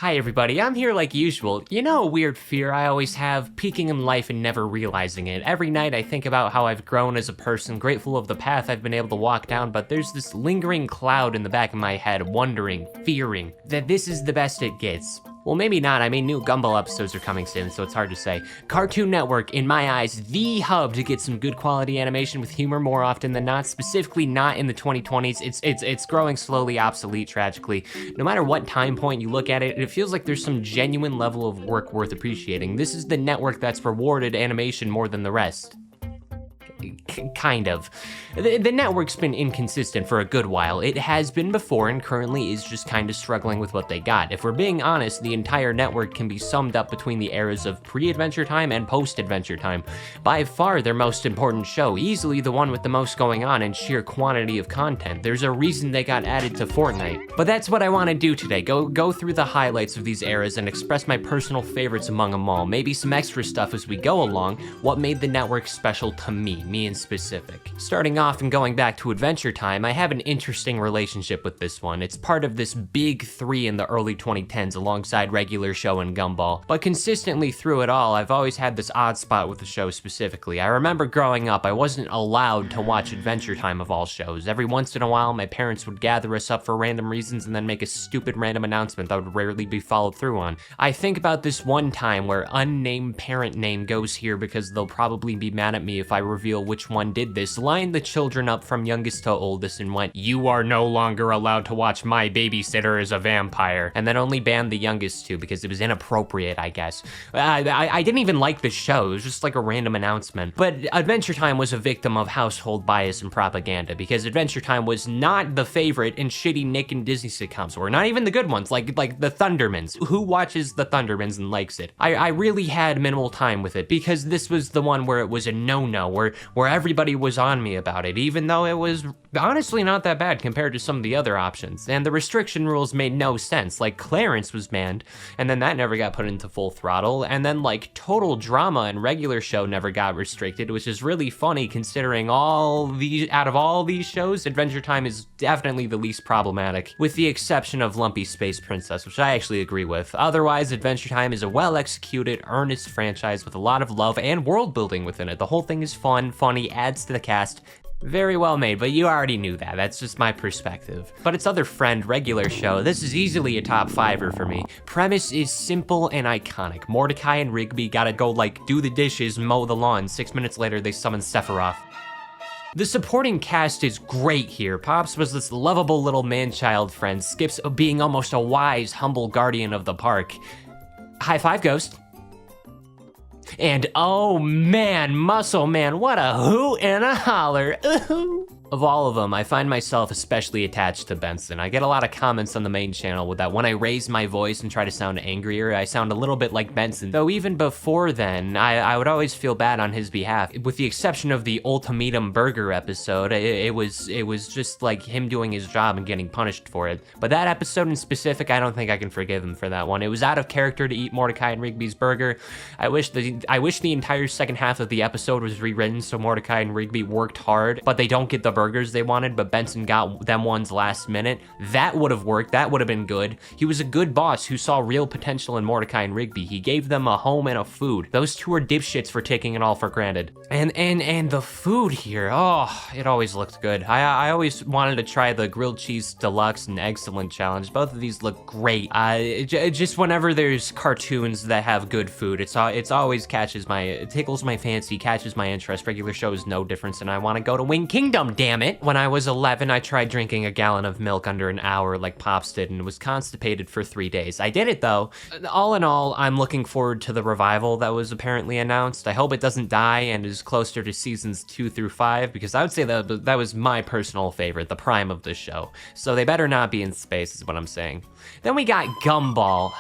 Hi everybody, I'm here like usual. You know a weird fear I always have? Peaking in life and never realizing it. Every night I think about how I've grown as a person, grateful of the path I've been able to walk down, but there's this lingering cloud in the back of my head, wondering, fearing, that this is the best it gets. Well, maybe not. I mean, new Gumball episodes are coming soon, so it's hard to say. Cartoon Network, in my eyes, the hub to get some good quality animation with humor more often than not, specifically not in the 2020s. It's growing slowly obsolete, tragically. No matter what time point you look at it, it feels like there's some genuine level of work worth appreciating. This is the network that's rewarded animation more than the rest. Kind of. The network's been inconsistent for a good while. It has been before and currently is just kind of struggling with what they got. If we're being honest, the entire network can be summed up between the eras of pre-Adventure Time and post-Adventure Time. By far their most important show, easily the one with the most going on and sheer quantity of content. There's a reason they got added to Fortnite. But that's what I want to do today, go through the highlights of these eras and express my personal favorites among them all. Maybe some extra stuff as we go along, what made the network special to me in specific. Starting off and going back to Adventure Time, I have an interesting relationship with this one. It's part of this big three in the early 2010s alongside Regular Show and Gumball. But consistently through it all, I've always had this odd spot with the show specifically. I remember growing up, I wasn't allowed to watch Adventure Time of all shows. Every once in a while, my parents would gather us up for random reasons and then make a stupid random announcement that would rarely be followed through on. I think about this one time where unnamed parent name goes here because they'll probably be mad at me if I reveal which one did this, lined the children up from youngest to oldest and went, "You are no longer allowed to watch My Babysitter is a Vampire," and then only banned the youngest two because it was inappropriate, I guess. I didn't even like the show, it was just like a random announcement. But Adventure Time was a victim of household bias and propaganda because Adventure Time was not the favorite and shitty Nick and Disney sitcoms were, not even the good ones, like the Thundermans. Who watches the Thundermans and likes it? I really had minimal time with it because this was the one where it was a no-no, where everybody was on me about it, even though it was honestly not that bad compared to some of the other options. And the restriction rules made no sense. Like Clarence was banned, and then that never got put into full throttle, and then like Total Drama and Regular Show never got restricted, which is really funny considering out of all these shows, Adventure Time is definitely the least problematic, with the exception of Lumpy Space Princess, which I actually agree with. Otherwise, Adventure Time is a well-executed, earnest franchise with a lot of love and world building within it. The whole thing is fun, funny, adds to the cast. Very well made, but you already knew that. That's just my perspective. But its other friend, Regular Show, this is easily a top fiver for me. Premise is simple and iconic. Mordecai and Rigby gotta go like do the dishes, mow the lawn. 6 minutes later, they summon Sephiroth. The supporting cast is great here. Pops was this lovable little man-child friend. Skip's being almost a wise, humble guardian of the park. High five, Ghost. And oh man, Muscle Man, what a hoot and a holler. Ooh. Of all of them, I find myself especially attached to Benson. I get a lot of comments on the main channel with that when I raise my voice and try to sound angrier, I sound a little bit like Benson. Though even before then, I would always feel bad on his behalf. With the exception of the Ultimatum Burger episode, it was just like him doing his job and getting punished for it. But that episode in specific, I don't think I can forgive him for that one. It was out of character to eat Mordecai and Rigby's burger. I wish the entire second half of the episode was rewritten so Mordecai and Rigby worked hard, but they don't get the burgers they wanted, but Benson got them ones last minute. That would have worked. That would have been good. He was a good boss who saw real potential in Mordecai and Rigby. He gave them a home and a food. Those two are dipshits for taking it all for granted. And the food here, oh, it always looked good. I always wanted to try the grilled cheese deluxe and excellent challenge. Both of these look great. Just whenever there's cartoons that have good food, it always it tickles my fancy, catches my interest. Regular Show is no difference, and I want to go to Wing Kingdom, damn it. When I was 11, I tried drinking a gallon of milk under an hour like Pops did and was constipated for 3 days. I did it though. All in all, I'm looking forward to the revival that was apparently announced. I hope it doesn't die and is closer to seasons 2 through 5 because I would say that was my personal favorite, the prime of the show. So they better not be in space is what I'm saying. Then we got Gumball.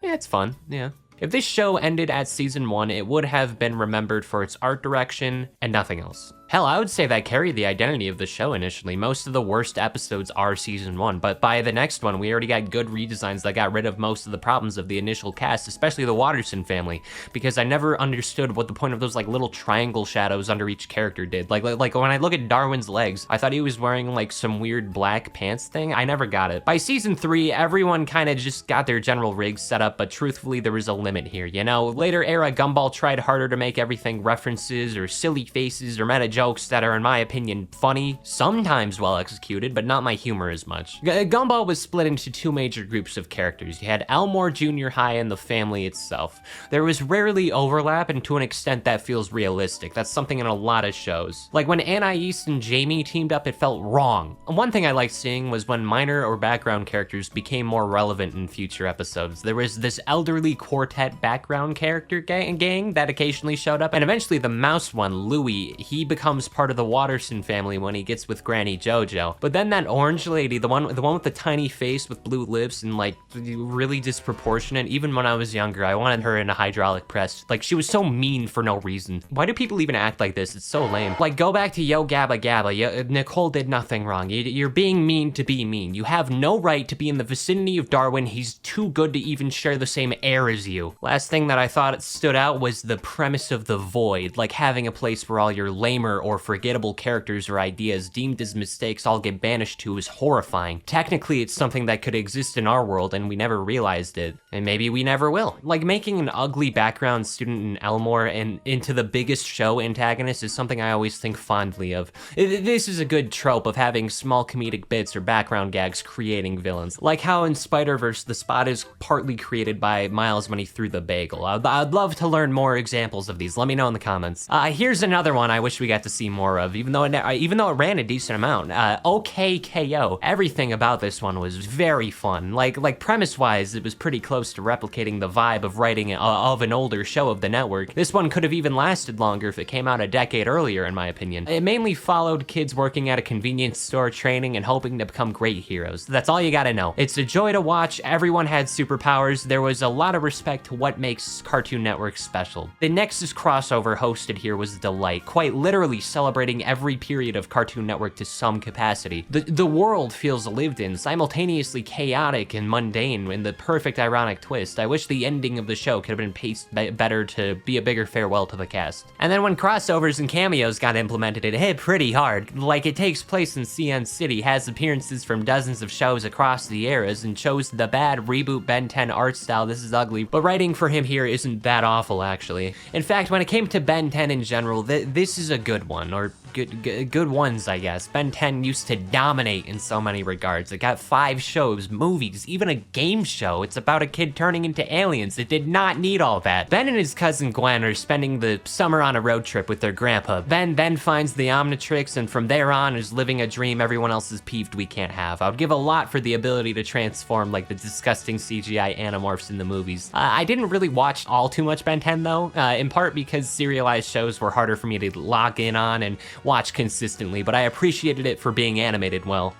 Yeah, it's fun, yeah. If this show ended at season 1, it would have been remembered for its art direction and nothing else. Hell, I would say that carried the identity of the show initially. Most of the worst episodes are season 1, but by the next one, we already got good redesigns that got rid of most of the problems of the initial cast, especially the Watterson family, because I never understood what the point of those like little triangle shadows under each character did. Like when I look at Darwin's legs, I thought he was wearing like some weird black pants thing. I never got it. By season 3, everyone kind of just got their general rigs set up, but truthfully, there was a limit here, you know? Later era Gumball tried harder to make everything references or silly faces or meta jokes that are, in my opinion, funny, sometimes well executed, but not my humor as much. Gumball was split into 2 major groups of characters. You had Elmore Junior High and the family itself. There was rarely overlap, and to an extent that feels realistic. That's something in a lot of shows. Like when Anais and Jamie teamed up, it felt wrong. One thing I liked seeing was when minor or background characters became more relevant in future episodes. There was this elderly quartet background character gang that occasionally showed up, and eventually the mouse one, Louie, he becomes part of the Watterson family when he gets with Granny JoJo. But then that orange lady, the one with the tiny face with blue lips and like really disproportionate, even when I was younger, I wanted her in a hydraulic press. Like she was so mean for no reason. Why do people even act like this? It's so lame. Like go back to Yo Gabba Gabba. Nicole did nothing wrong. You're being mean to be mean. You have no right to be in the vicinity of Darwin. He's too good to even share the same air as you. Last thing that I thought stood out was the premise of the void, like having a place where all your lamer or forgettable characters or ideas deemed as mistakes all get banished to is horrifying. Technically, it's something that could exist in our world and we never realized it, and maybe we never will. Like making an ugly background student in Elmore and into the biggest show antagonist is something I always think fondly of. This is a good trope of having small comedic bits or background gags creating villains. Like how in Spider-Verse, the Spot is partly created by Miles when he threw the bagel. I'd love to learn more examples of these. Let me know in the comments. Here's another one I wish we got to see more of, even though it ran a decent amount. OKKO. Everything about this one was very fun. Like premise-wise, it was pretty close to replicating the vibe of writing of an older show of the network. This one could have even lasted longer if it came out a decade earlier, in my opinion. It mainly followed kids working at a convenience store, training and hoping to become great heroes. That's all you gotta know. It's a joy to watch. Everyone had superpowers. There was a lot of respect to what makes Cartoon Network special. The Nexus crossover hosted here was a delight, quite literally celebrating every period of Cartoon Network to some capacity. The world feels lived in, simultaneously chaotic and mundane in the perfect ironic twist. I wish the ending of the show could have been paced better to be a bigger farewell to the cast. And then when crossovers and cameos got implemented, it hit pretty hard. Like it takes place in CN City, has appearances from dozens of shows across the eras, and chose the bad reboot Ben 10 art style. This is ugly, but writing for him here isn't that awful actually. In fact, when it came to Ben 10 in general, this is a good one, or good ones, I guess. Ben 10 used to dominate in so many regards. It got 5 shows, movies, even a game show. It's about a kid turning into aliens. It did not need all that. Ben and his cousin Gwen are spending the summer on a road trip with their grandpa. Ben then finds the Omnitrix, and from there on is living a dream everyone else is peeved we can't have. I would give a lot for the ability to transform like the disgusting CGI Animorphs in the movies. I didn't really watch all too much Ben 10 though, in part because serialized shows were harder for me to log in on and watch consistently, but I appreciated it for being animated well.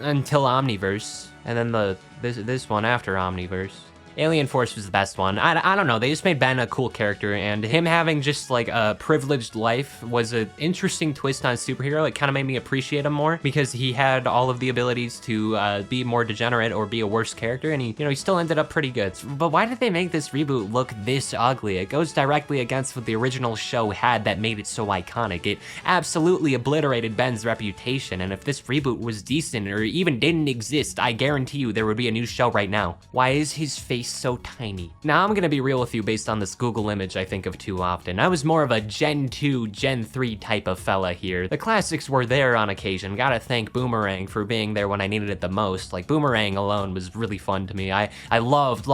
Until Omniverse, and then this one after Omniverse. Alien Force was the best one. I don't know, they just made Ben a cool character, and him having just like a privileged life was an interesting twist on a superhero. It kind of made me appreciate him more because he had all of the abilities to be more degenerate or be a worse character, and he still ended up pretty good. But why did they make this reboot look this ugly? It goes directly against what the original show had that made it so iconic. It absolutely obliterated Ben's reputation, and if this reboot was decent or even didn't exist, I guarantee you there would be a new show right now. Why is his face so tiny? Now I'm gonna be real with you based on this Google image I think of too often. I was more of a Gen 2, Gen 3 type of fella here. The classics were there on occasion. Gotta thank Boomerang for being there when I needed it the most. Like Boomerang alone was really fun to me. I loved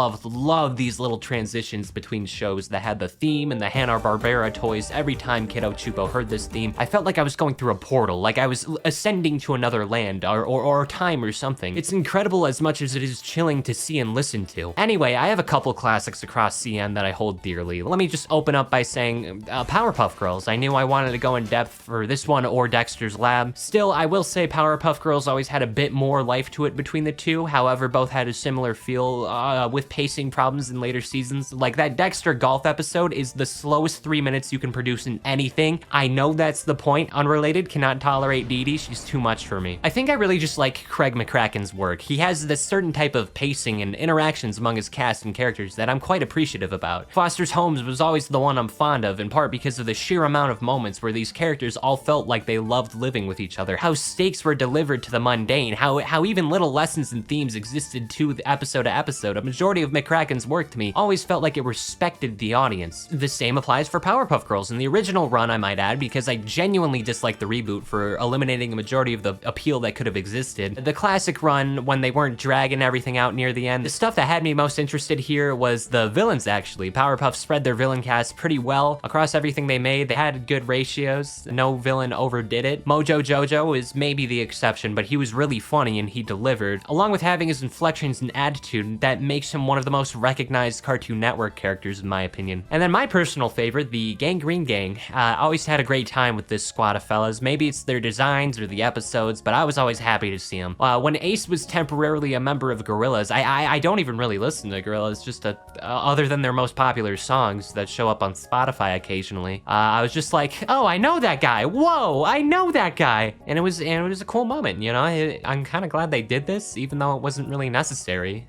these little transitions between shows that had the theme and the Hanna-Barbera toys. Every time Kiddo Choopo heard this theme, I felt like I was going through a portal, like I was ascending to another land or time or something. It's incredible as much as it is chilling to see and listen to. Anyway, Anyway, I have a couple classics across CN that I hold dearly. Let me just open up by saying Powerpuff Girls. I knew I wanted to go in depth for this one or Dexter's Lab. Still, I will say Powerpuff Girls always had a bit more life to it between the two. However, both had a similar feel with pacing problems in later seasons. Like that Dexter golf episode is the slowest 3 minutes you can produce in anything. I know that's the point. Unrelated, cannot tolerate Dee Dee. She's too much for me. I think I really just like Craig McCracken's work. He has this certain type of pacing and interactions among his cast and characters that I'm quite appreciative about. Foster's Homes was always the one I'm fond of, in part because of the sheer amount of moments where these characters all felt like they loved living with each other, how stakes were delivered to the mundane, how even little lessons and themes existed to episode to episode. A majority of McCracken's work to me always felt like it respected the audience. The same applies for Powerpuff Girls. In the original run, I might add, because I genuinely disliked the reboot for eliminating a majority of the appeal that could have existed. The classic run, when they weren't dragging everything out near the end, the stuff that had me most interested here was the villains, actually. Powerpuff spread their villain cast pretty well across everything they made. They had good ratios. No villain overdid it. Mojo Jojo is maybe the exception, but he was really funny and he delivered, along with having his inflections and attitude that makes him one of the most recognized Cartoon Network characters, in my opinion. And then my personal favorite, the Gangrene Gang. Always had a great time with this squad of fellas. Maybe it's their designs or the episodes, but I was always happy to see them. When Ace was temporarily a member of Gorillaz, I don't even really listen to Gorillaz, just other than their most popular songs that show up on Spotify occasionally. I was just like, oh, I know that guy. Whoa, I know that guy. And it was a cool moment, you know? I'm kind of glad they did this, even though it wasn't really necessary.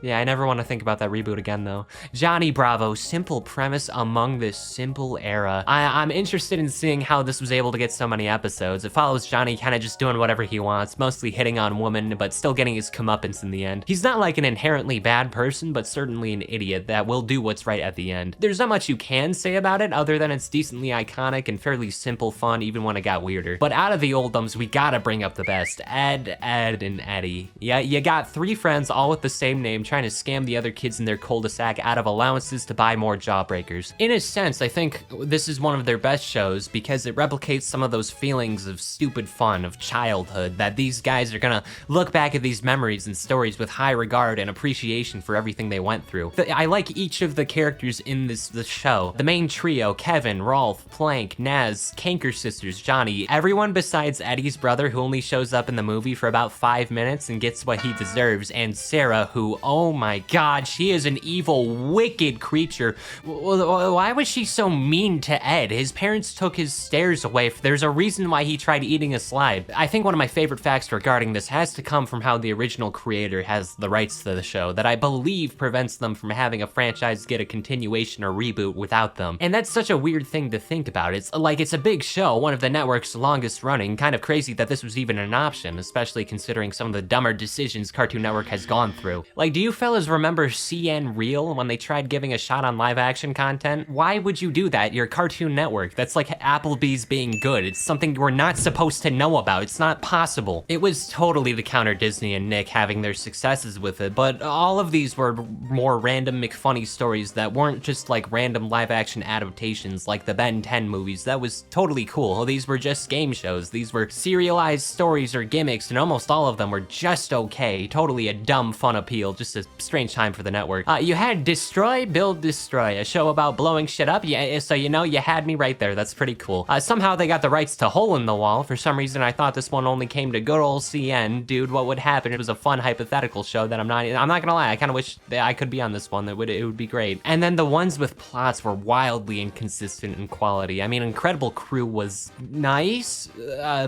Yeah, I never want to think about that reboot again, though. Johnny Bravo, simple premise among this simple era. I'm interested in seeing how this was able to get so many episodes. It follows Johnny kind of just doing whatever he wants, mostly hitting on women, but still getting his comeuppance in the end. He's not like an inherently bad person, but certainly an idiot that will do what's right at the end. There's not much you can say about it, other than it's decently iconic and fairly simple fun, even when it got weirder. But out of the oldums, we gotta bring up the best. Ed, and Eddie. Yeah, you got three friends, all with the same name, trying to scam the other kids in their cul-de-sac out of allowances to buy more jawbreakers. In a sense, I think this is one of their best shows because it replicates some of those feelings of stupid fun, of childhood, that these guys are gonna look back at these memories and stories with high regard and appreciation for everything they went through. I like each of the characters in this show. The main trio, Kevin, Rolf, Plank, Naz, Kanker sisters, Johnny, everyone besides Eddie's brother, who only shows up in the movie for about 5 minutes and gets what he deserves, and Sarah, who, oh my god, she is an evil, wicked creature. Why was she so mean to Ed? His parents took his stairs away. There's a reason why he tried eating a slide. I think one of my favorite facts regarding this has to come from how the original creator has the rights to the show, that I believe prevents them from having a franchise get a continuation or reboot without them. And that's such a weird thing to think about. It's like, it's a big show, one of the network's longest running, kind of crazy that this was even an option, especially considering some of the dumber decisions Cartoon Network has gone through. Like, do you fellas remember CN Real when they tried giving a shot on live action content? Why would you do that? You're Cartoon Network. That's like Applebee's being good. It's something we're not supposed to know about. It's not possible. It was totally to counter Disney and Nick having their successes with it, but all of these were more random McFunny stories that weren't just like random live action adaptations like the Ben 10 movies. That was totally cool. These were just game shows. These were serialized stories or gimmicks, and almost all of them were just okay. Totally a dumb fun appeal, just a strange time for the network. You had Destroy, Build, Destroy, a show about blowing shit up. Yeah, so you know, you had me right there. That's pretty cool. Somehow they got the rights to Hole in the Wall. For some reason, I thought this one only came to good old CN. Dude, what would happen? It was a fun hypothetical show that I'm not gonna lie, I kind of wish that I could be on this one. It would be great. And then the ones with plots were wildly inconsistent in quality. I mean, Incredible Crew was nice,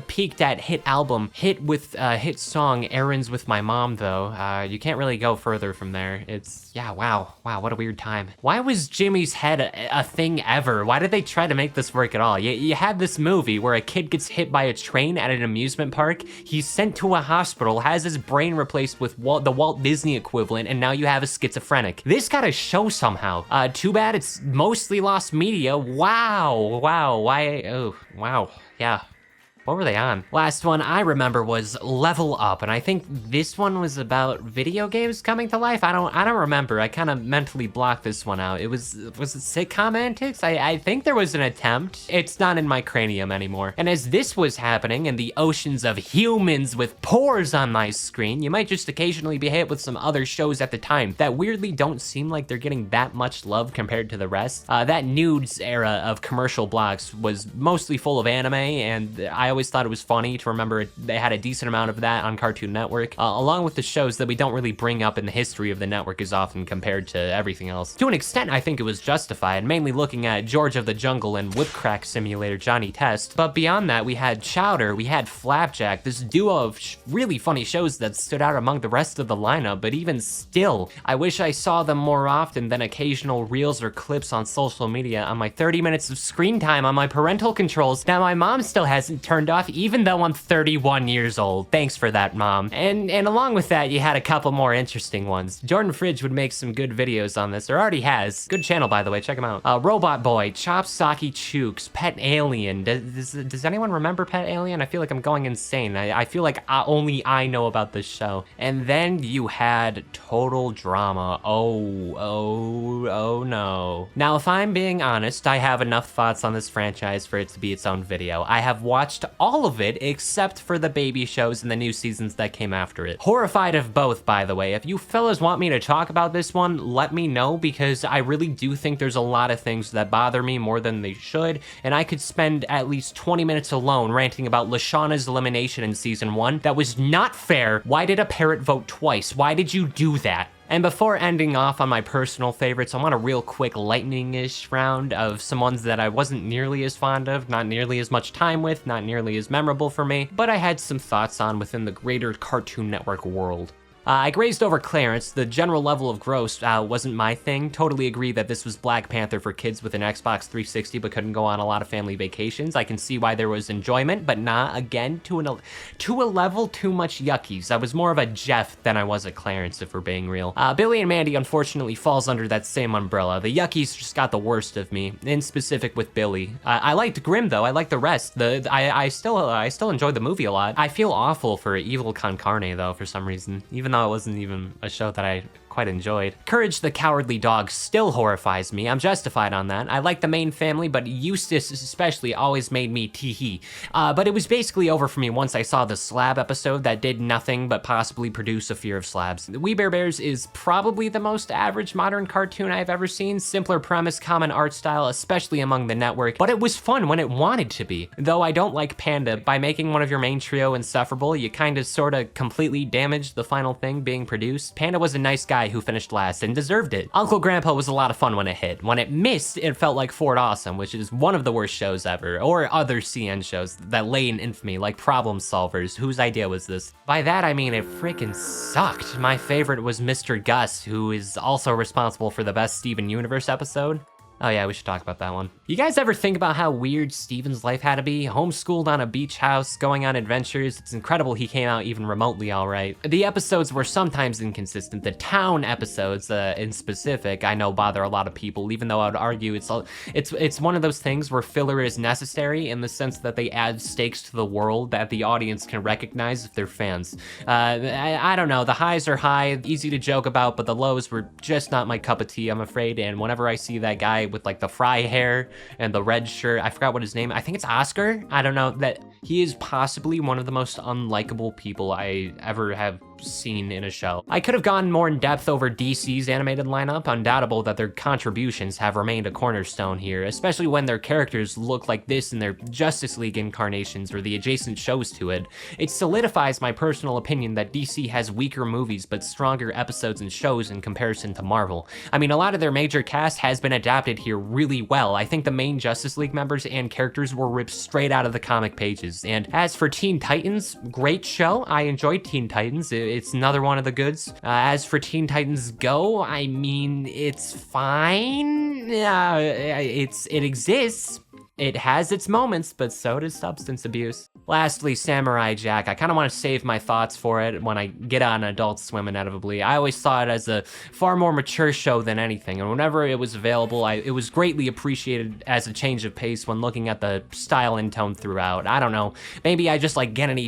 peaked at hit album, hit with hit song Errands with My Mom, though. You can't really go further from there. It's, yeah, wow, what a weird time. Why was Jimmy's head a thing ever? Why did they try to make this work at all? You had this movie where a kid gets hit by a train at an amusement park, he's sent to a hospital, has his brain replaced with the Walt Disney equivalent, and now you have a schizophrenic. This got a show somehow. Too bad it's mostly lost media. Wow, why, oh, wow, yeah. What were they on? Last one I remember was Level Up, and I think this one was about video games coming to life. I don't remember. I kind of mentally blocked this one out. Was it sitcom antics? I think there was an attempt. It's not in my cranium anymore. And as this was happening and the oceans of humans with pores on my screen, you might just occasionally be hit with some other shows at the time that weirdly don't seem like they're getting that much love compared to the rest. That nudes era of commercial blocks was mostly full of anime, and I always thought it was funny to remember they had a decent amount of that on Cartoon Network, along with the shows that we don't really bring up in the history of the network as often compared to everything else. To an extent, I think it was justified, mainly looking at George of the Jungle and Whip Crack Simulator Johnny Test. But beyond that, we had Chowder, we had Flapjack, this duo of really funny shows that stood out among the rest of the lineup, but even still, I wish I saw them more often than occasional reels or clips on social media on my 30 minutes of screen time on my parental controls that my mom still hasn't turned off, even though I'm 31 years old. Thanks for that, Mom. And along with that, you had a couple more interesting ones. Jordan Fridge would make some good videos on this, or already has. Good channel, by the way, check him out. Robot Boy, Chop Socky Chooks, Pet Alien. Does anyone remember Pet Alien? I feel like I'm going insane. I feel like only I know about this show. And then you had Total Drama. Oh no. Now, if I'm being honest, I have enough thoughts on this franchise for it to be its own video. I have watched all of it except for the baby shows and the new seasons that came after it. Horrified of both, by the way. If you fellas want me to talk about this one, let me know, because I really do think there's a lot of things that bother me more than they should, and I could spend at least 20 minutes alone ranting about Lashauna's elimination in season 1. That was not fair. Why did a parrot vote twice? Why did you do that? And before ending off on my personal favorites, I want a real quick lightning-ish round of some ones that I wasn't nearly as fond of, not nearly as much time with, not nearly as memorable for me, but I had some thoughts on within the greater Cartoon Network world. I grazed over Clarence. The general level of gross wasn't my thing. Totally agree that this was Black Panther for kids with an Xbox 360 but couldn't go on a lot of family vacations. I can see why there was enjoyment, but not, again, to a level too much yuckies. I was more of a Jeff than I was a Clarence, if we're being real. Billy and Mandy unfortunately falls under that same umbrella. The yuckies just got the worst of me, in specific with Billy. I liked Grimm though. I liked the rest. I still enjoyed the movie a lot. I feel awful for Evil Con Carne though, for some reason, even though it wasn't even a show that I quite enjoyed. Courage the Cowardly Dog still horrifies me. I'm justified on that. I like the main family, but Eustace especially always made me tee-hee. But it was basically over for me once I saw the Slab episode that did nothing but possibly produce a fear of slabs. We Bare Bears is probably the most average modern cartoon I've ever seen. Simpler premise, common art style, especially among the network, but it was fun when it wanted to be. Though I don't like Panda, by making one of your main trio insufferable, you kinda sorta completely damaged the final thing being produced. Panda was a nice guy who finished last and deserved it. Uncle Grandpa was a lot of fun when it hit. When it missed, it felt like Fort Awesome, which is one of the worst shows ever, or other CN shows that lay in infamy, like Problem Solvers. Whose idea was this? By that I mean it freaking sucked. My favorite was Mr. Gus, who is also responsible for the best Steven Universe episode. Oh yeah, we should talk about that one. You guys ever think about how weird Steven's life had to be? Homeschooled on a beach house, going on adventures. It's incredible he came out even remotely all right. The episodes were sometimes inconsistent. The town episodes, in specific, I know bother a lot of people, even though I would argue it's one of those things where filler is necessary in the sense that they add stakes to the world that the audience can recognize if they're fans. I don't know, the highs are high, easy to joke about, but the lows were just not my cup of tea, I'm afraid, and whenever I see that guy with like the fry hair and the red shirt, I forgot what his name, I think it's Oscar, I don't know, that he is possibly one of the most unlikable people I ever have seen in a show. I could have gone more in depth over DC's animated lineup, undoubtable that their contributions have remained a cornerstone here, especially when their characters look like this in their Justice League incarnations or the adjacent shows to it. It solidifies my personal opinion that DC has weaker movies but stronger episodes and shows in comparison to Marvel. I mean, a lot of their major cast has been adapted here really well. I think the main Justice League members and characters were ripped straight out of the comic pages. And as for Teen Titans, great show. I enjoyed Teen Titans. It's another one of the goods. As for Teen Titans Go, I mean, it's fine. It exists. It has its moments, but so does substance abuse. Lastly, Samurai Jack. I kind of want to save my thoughts for it when I get on Adult Swim inevitably. I always saw it as a far more mature show than anything, and whenever it was available, it was greatly appreciated as a change of pace when looking at the style and tone throughout. I don't know. Maybe I just like Gennady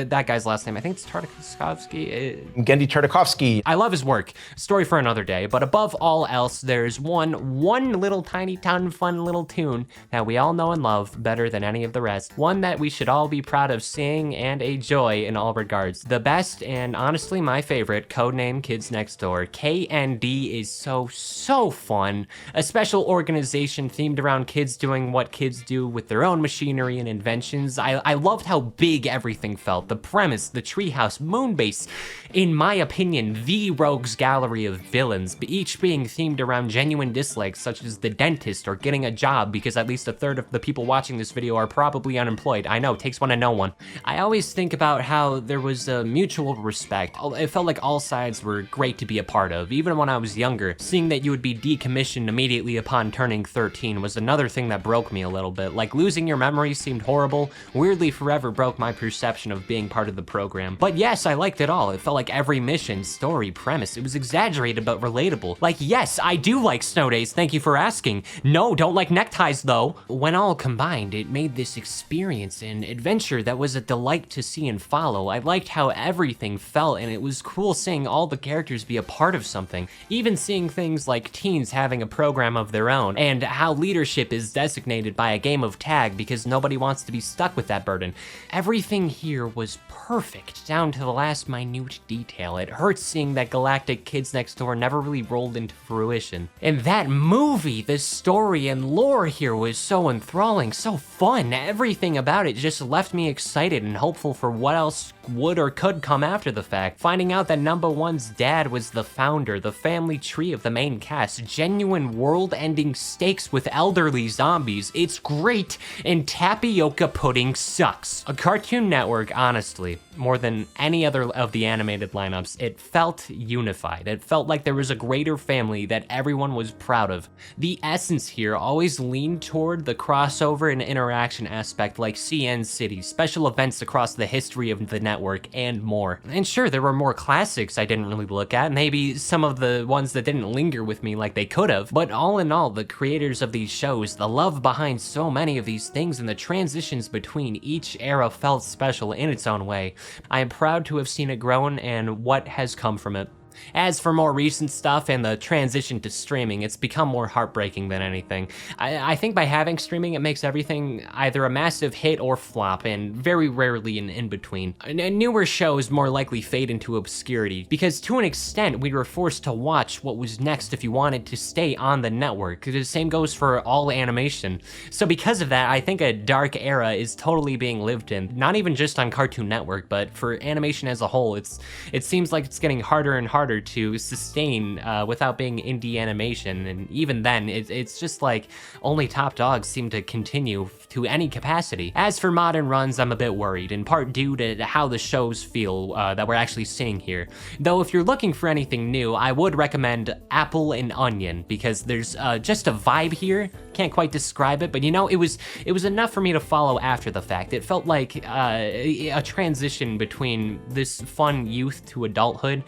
that guy's last name. I think it's Tartakovsky. Gennady Tartakovsky. I love his work. Story for another day. But above all else, there's one little tiny fun little tune that we all know and love better than any of the rest. One that we should all be proud of seeing and a joy in all regards. The best and honestly my favorite, codename Kids Next Door. KND is so fun. A special organization themed around kids doing what kids do with their own machinery and inventions. I loved how big everything felt. The premise, the treehouse, moonbase. In my opinion, the rogues gallery of villains, each being themed around genuine dislikes such as the dentist or getting a job, because at least a third of the people watching this video are probably unemployed. I know, takes one to know one. I always think about how there was a mutual respect. It felt like all sides were great to be a part of. Even when I was younger, seeing that you would be decommissioned immediately upon turning 13 was another thing that broke me a little bit. Like losing your memory seemed horrible, weirdly forever broke my perception of being part of the program. But yes, I liked it all. It felt like every mission, story, premise, it was exaggerated but relatable. Like yes, I do like snow days, thank you for asking. No, don't like neckties though. When all combined, it made this experience and adventure that was a delight to see and follow. I liked how everything felt, and it was cool seeing all the characters be a part of something. Even seeing things like teens having a program of their own, and how leadership is designated by a game of tag because nobody wants to be stuck with that burden. Everything here was perfect, down to the last minute detail. It hurts seeing that Galactic Kids Next Door never really rolled into fruition. And that movie, the story and lore here was so enthralling, so fun. Everything about it just left me excited and hopeful for what else would or could come after the fact. Finding out that number one's dad was the founder, the family tree of the main cast, genuine world-ending stakes with elderly zombies. It's great, and tapioca pudding sucks. A Cartoon Network, honestly, more than any other of the animated lineups, it felt unified. It felt like there was a greater family that everyone was proud of. The essence here always leaned toward the crossover and interaction aspect, like CN City, special events across the history of the network, and more. And sure, there were more classics I didn't really look at, maybe some of the ones that didn't linger with me like they could have, but all in all, the creators of these shows, the love behind so many of these things, and the transitions between each era felt special in its own way. I am proud to have seen it grown and what has come from it. As for more recent stuff and the transition to streaming, it's become more heartbreaking than anything. I think by having streaming, it makes everything either a massive hit or flop, and very rarely an in-between. Newer shows more likely fade into obscurity, because to an extent, we were forced to watch what was next if you wanted to stay on the network. The same goes for all animation. So because of that, I think a dark era is totally being lived in, not even just on Cartoon Network, but for animation as a whole. It seems like it's getting harder and harder to sustain without being indie animation, and even then it's just like only top dogs seem to continue to any capacity. As for modern runs, I'm a bit worried, in part due to how the shows feel that we're actually seeing here. Though if you're looking for anything new, I would recommend Apple and Onion, because there's just a vibe here. Can't quite describe it, but you know, it was enough for me to follow after the fact. It felt like a transition between this fun youth to adulthood,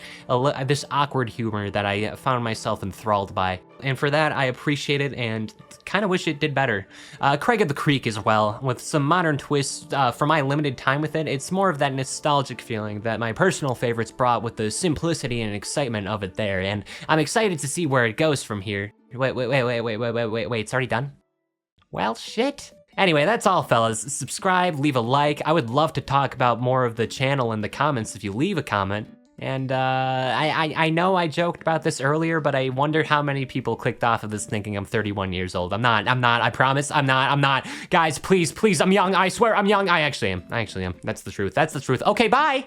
this awkward humor that I found myself enthralled by. And for that, I appreciate it and kind of wish it did better. Craig of the Creek as well, with some modern twists. For my limited time with it, it's more of that nostalgic feeling that my personal favorites brought, with the simplicity and excitement of it there, and I'm excited to see where it goes from here. Wait, it's already done? Well, shit. Anyway, that's all, fellas. Subscribe, leave a like. I would love to talk about more of the channel in the comments if you leave a comment. And I know I joked about this earlier, but I wonder how many people clicked off of this thinking I'm 31 years old. I'm not, I promise, I'm not. Guys, please, I'm young, I swear I'm young. I actually am, that's the truth. Okay, bye!